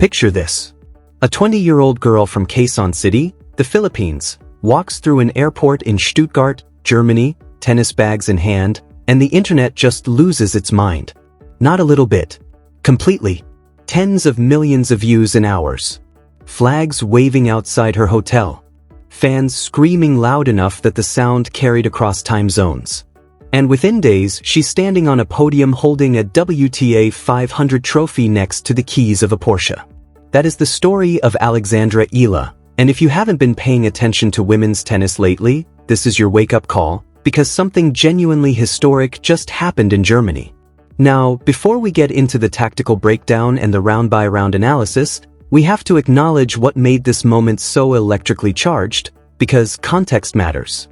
Picture this. A 20-year-old girl from Quezon City, the Philippines, walks through an airport in Stuttgart, Germany, tennis bags in hand, and the internet just loses its mind. Not a little bit. Completely. Tens of millions of views in hours. Flags waving outside her hotel. Fans screaming loud enough that the sound carried across time zones. And within days, she's standing on a podium holding a WTA 500 trophy next to the keys of a Porsche. That is the story of Alexandra Eala, and if you haven't been paying attention to women's tennis lately, this is your wake-up call, because something genuinely historic just happened in Germany. Now, before we get into the tactical breakdown and the round-by-round analysis, we have to acknowledge what made this moment so electrically charged, because context matters.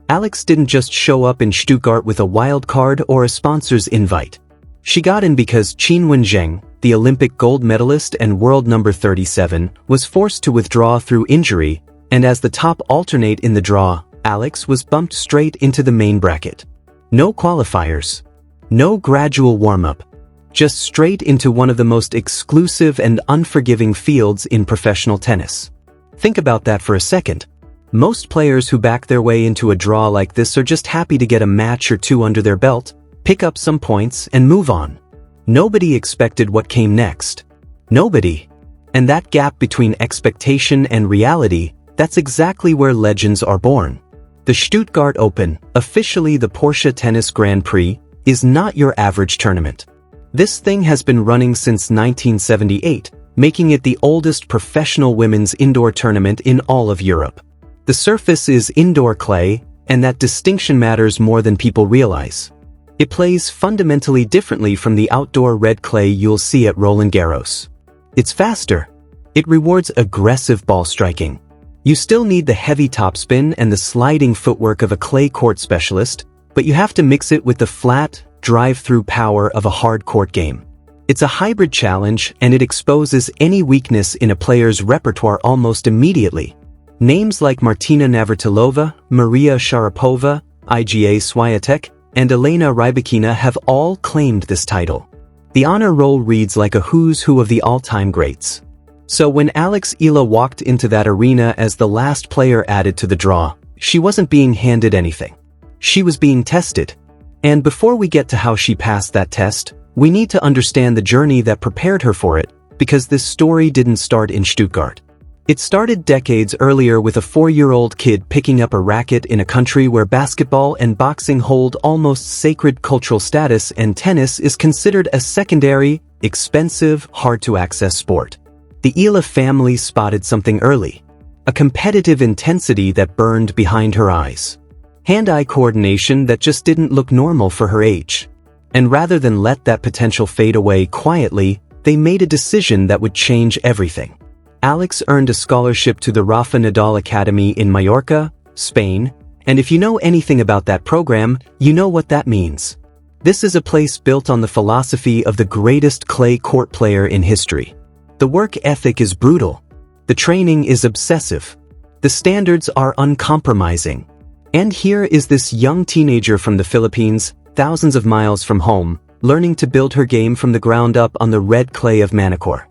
Alex didn't just show up in Stuttgart with a wild card or a sponsor's invite. She got in because Qin Wenzheng, the Olympic gold medalist and world number 37, was forced to withdraw through injury, and as the top alternate in the draw, Alex was bumped straight into the main bracket. No qualifiers. No gradual warm-up. Just straight into one of the most exclusive and unforgiving fields in professional tennis. Think about that for a second. Most players who back their way into a draw like this are just happy to get a match or two under their belt, pick up some points, and move on. Nobody expected what came next. Nobody. And that gap between expectation and reality, that's exactly where legends are born. The Stuttgart Open, officially the Porsche Tennis Grand Prix, is not your average tournament. This thing has been running since 1978, making it the oldest professional women's indoor tournament in all of Europe. The surface is indoor clay, and that distinction matters more than people realize. It plays fundamentally differently from the outdoor red clay you'll see at Roland Garros. It's faster. It rewards aggressive ball striking. You still need the heavy topspin and the sliding footwork of a clay court specialist, but you have to mix it with the flat, drive-through power of a hard court game. It's a hybrid challenge, and it exposes any weakness in a player's repertoire almost immediately. Names like Martina Navratilova, Maria Sharapova, Iga Swiatek, and Elena Rybakina have all claimed this title. The honor roll reads like a who's who of the all-time greats. So when Alex Eala walked into that arena as the last player added to the draw, she wasn't being handed anything. She was being tested. And before we get to how she passed that test, we need to understand the journey that prepared her for it, because this story didn't start in Stuttgart. It started decades earlier with a 4-year-old kid picking up a racket in a country where basketball and boxing hold almost sacred cultural status and tennis is considered a secondary, expensive, hard-to-access sport. The Eala family spotted something early. A competitive intensity that burned behind her eyes. Hand-eye coordination that just didn't look normal for her age. And rather than let that potential fade away quietly, they made a decision that would change everything. Alex earned a scholarship to the Rafa Nadal Academy in Mallorca, Spain, and if you know anything about that program, you know what that means. This is a place built on the philosophy of the greatest clay court player in history. The work ethic is brutal. The training is obsessive. The standards are uncompromising. And here is this young teenager from the Philippines, thousands of miles from home, learning to build her game from the ground up on the red clay of Manacor.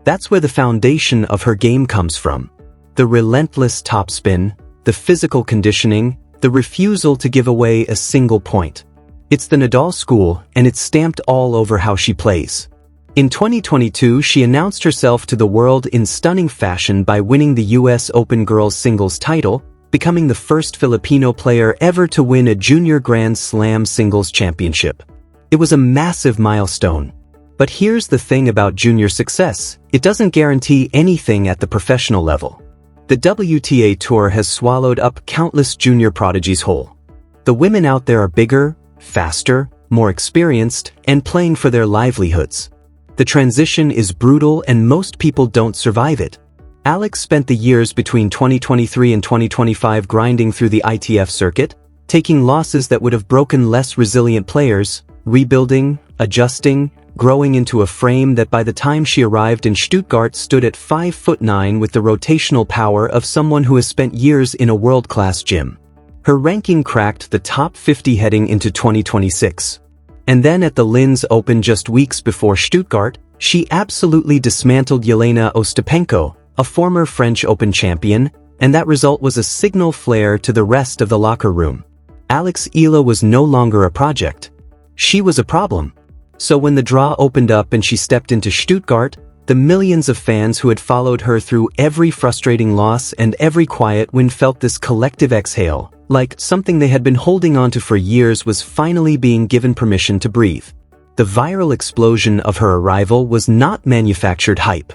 That's where the foundation of her game comes from. The relentless topspin, the physical conditioning, the refusal to give away a single point. It's the Nadal school, and it's stamped all over how she plays. In 2022, she announced herself to the world in stunning fashion by winning the US Open Girls Singles title, becoming the first Filipino player ever to win a Junior Grand Slam Singles Championship. It was a massive milestone. But here's the thing about junior success, it doesn't guarantee anything at the professional level. The WTA Tour has swallowed up countless junior prodigies whole. The women out there are bigger, faster, more experienced, and playing for their livelihoods. The transition is brutal and most people don't survive it. Alex spent the years between 2023 and 2025 grinding through the ITF circuit, taking losses that would have broken less resilient players, rebuilding, adjusting, growing into a frame that by the time she arrived in Stuttgart stood at 5'9" with the rotational power of someone who has spent years in a world-class gym. Her ranking cracked the top 50 heading into 2026. And then at the Linz Open just weeks before Stuttgart, She absolutely dismantled Yelena Ostapenko, a former French Open champion, and that result was a signal flare to the rest of the locker room. Alex Eala was no longer a project. She was a problem. So when the draw opened up and she stepped into Stuttgart, the millions of fans who had followed her through every frustrating loss and every quiet win felt this collective exhale, like something they had been holding onto for years was finally being given permission to breathe. The viral explosion of her arrival was not manufactured hype.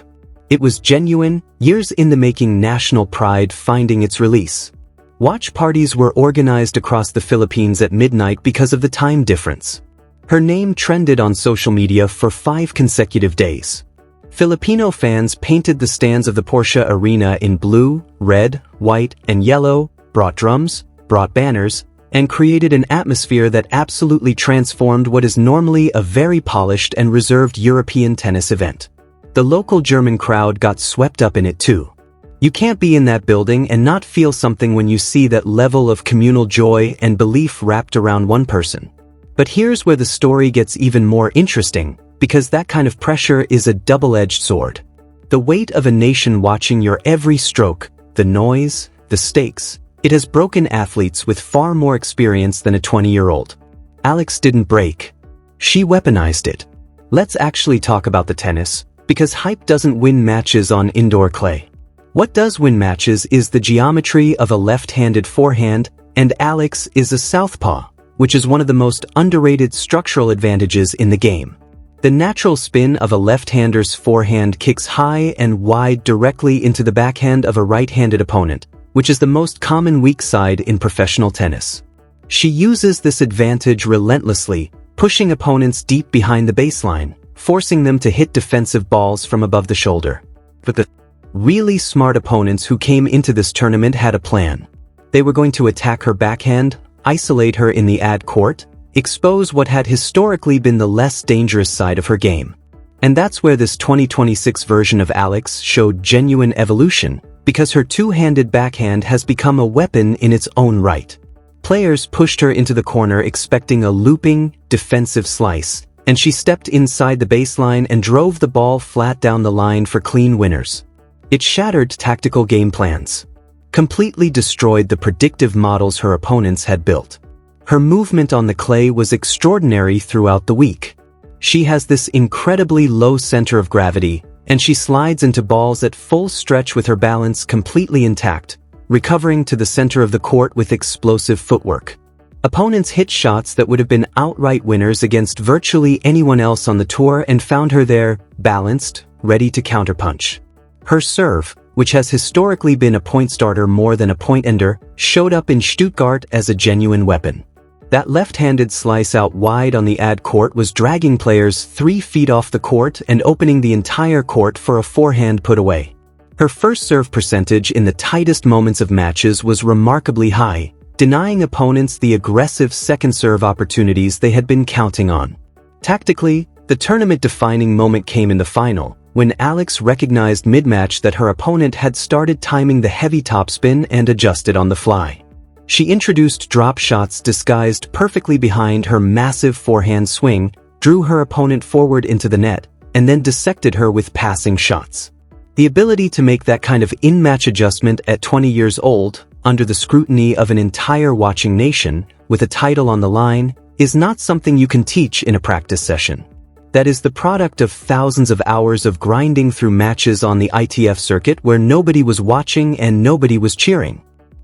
It was genuine, years in the making national pride finding its release. Watch parties were organized across the Philippines at midnight because of the time difference. Her name trended on social media for 5 consecutive days. Filipino fans painted the stands of the Porsche Arena in blue, red, white, and yellow, brought drums, brought banners, and created an atmosphere that absolutely transformed what is normally a very polished and reserved European tennis event. The local German crowd got swept up in it too. You can't be in that building and not feel something when you see that level of communal joy and belief wrapped around one person. But here's where the story gets even more interesting, because that kind of pressure is a double-edged sword. The weight of a nation watching your every stroke, the noise, the stakes, it has broken athletes with far more experience than a 20-year-old. Alex didn't break. She weaponized it. Let's actually talk about the tennis, because hype doesn't win matches on indoor clay. What does win matches is the geometry of a left-handed forehand, and Alex is a southpaw, which is one of the most underrated structural advantages in the game. The natural spin of a left-hander's forehand kicks high and wide directly into the backhand of a right-handed opponent, which is the most common weak side in professional tennis. She uses this advantage relentlessly, pushing opponents deep behind the baseline, forcing them to hit defensive balls from above the shoulder. But the really smart opponents who came into this tournament had a plan. They were going to attack her backhand, isolate her in the ad court, expose what had historically been the less dangerous side of her game. And that's where this 2026 version of Alex showed genuine evolution, because her two-handed backhand has become a weapon in its own right. Players pushed her into the corner expecting a looping, defensive slice, and she stepped inside the baseline and drove the ball flat down the line for clean winners. It shattered tactical game plans, completely destroyed the predictive models her opponents had built. Her movement on the clay was extraordinary throughout the week. She has this incredibly low center of gravity, and she slides into balls at full stretch with her balance completely intact, recovering to the center of the court with explosive footwork. Opponents hit shots that would have been outright winners against virtually anyone else on the tour and found her there, balanced, ready to counterpunch. Her serve, which has historically been a point starter more than a point ender, showed up in Stuttgart as a genuine weapon. That left-handed slice out wide on the ad court was dragging players 3 feet off the court and opening the entire court for a forehand put away. Her first serve percentage in the tightest moments of matches was remarkably high, denying opponents the aggressive second serve opportunities they had been counting on. Tactically, the tournament-defining moment came in the final, when Alex recognized mid-match that her opponent had started timing the heavy topspin and adjusted on the fly. She introduced drop shots disguised perfectly behind her massive forehand swing, drew her opponent forward into the net, and then dissected her with passing shots. The ability to make that kind of in-match adjustment at 20 years old, under the scrutiny of an entire watching nation, with a title on the line, is not something you can teach in a practice session. That is the product of thousands of hours of grinding through matches on the ITF circuit where nobody was watching and nobody was cheering.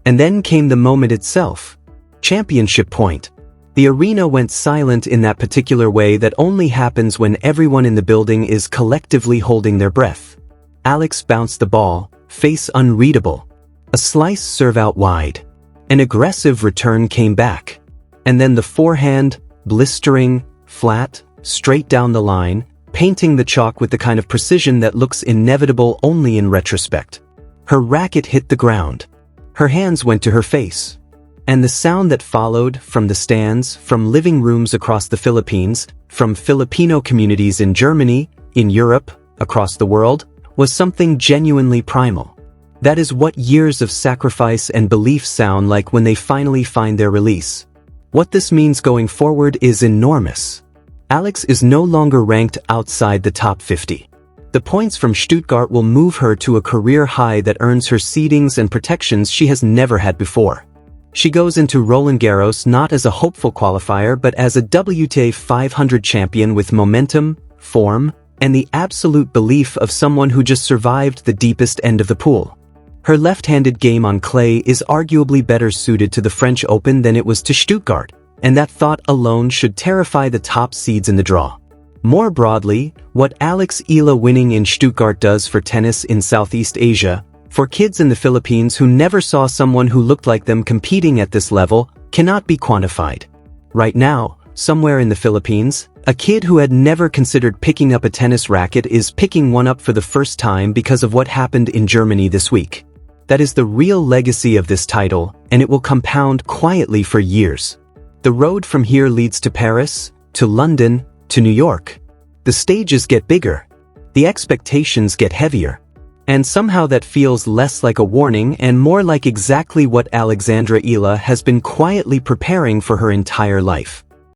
And then came the moment itself. Championship point. The arena went silent in that particular way that only happens when everyone in the building is collectively holding their breath. Alex bounced the ball, face unreadable. A slice serve out wide. An aggressive return came back. And then the forehand, blistering, flat, straight down the line, painting the chalk with the kind of precision that looks inevitable only in retrospect. Her racket hit the ground. Her hands went to her face. And the sound that followed, from the stands, from living rooms across the Philippines, from Filipino communities in Germany, in Europe, across the world, was something genuinely primal. That is what years of sacrifice and belief sound like when they finally find their release. What this means going forward is enormous. Alex is no longer ranked outside the top 50. The points from Stuttgart will move her to a career high that earns her seedings and protections she has never had before. She goes into Roland Garros not as a hopeful qualifier but as a WTA 500 champion with momentum, form, and the absolute belief of someone who just survived the deepest end of the pool. Her left-handed game on clay is arguably better suited to the French Open than it was to Stuttgart, and that thought alone should terrify the top seeds in the draw. More broadly, what Alex Eala winning in Stuttgart does for tennis in Southeast Asia, for kids in the Philippines who never saw someone who looked like them competing at this level, cannot be quantified. Right now, somewhere in the Philippines, a kid who had never considered picking up a tennis racket is picking one up for the first time because of what happened in Germany this week. That is the real legacy of this title, and it will compound quietly for years. The road from here leads to Paris, to London, to New York. The stages get bigger. The expectations get heavier. And somehow that feels less like a warning and more like exactly what Alexandra Eala has been quietly preparing for her entire life.